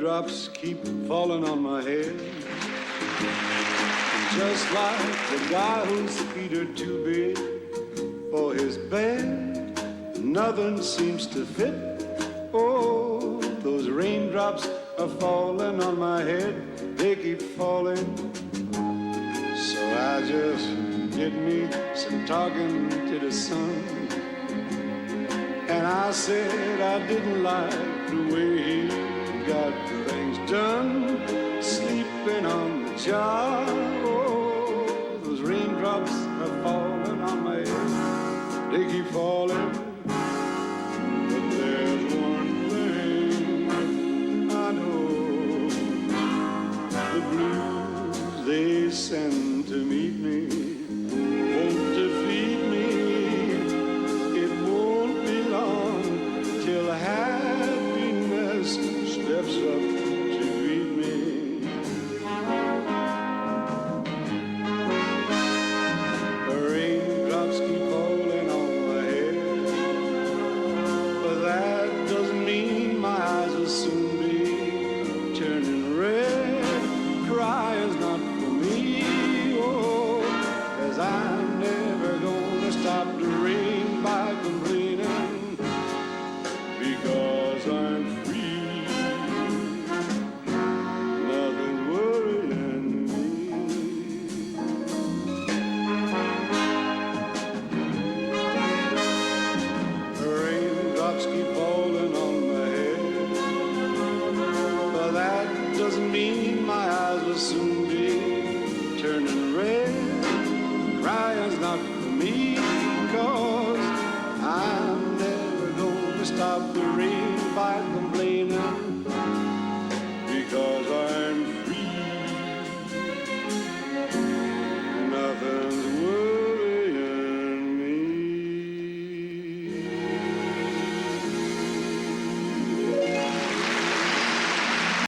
raindrops keep falling on my head. Just like the guy whose feet are too big for his bed, nothing seems to fit. Oh, those raindrops are falling on my head. They keep falling. So I just did me some talking to the sun, and I said I didn't like the way he got things done, sleeping on the job. Oh, those raindrops are falling on my head. They keep falling. But there's one thing I know, the blues they send to meet me won't defeat me. It won't be long till happiness steps up to greet me. The raindrops keep falling on my head, but that doesn't mean my eyes will soon be turning red. Crying's not for me, oh, 'cause I'm never gonna stop the rain by complaining, because I'm free. Nothing's worrying me. Raindrops keep falling on my head, but that doesn't mean my eyes will soon be turning red. Crying's not for me, 'cause I'm never gonna stop the rain by complaining,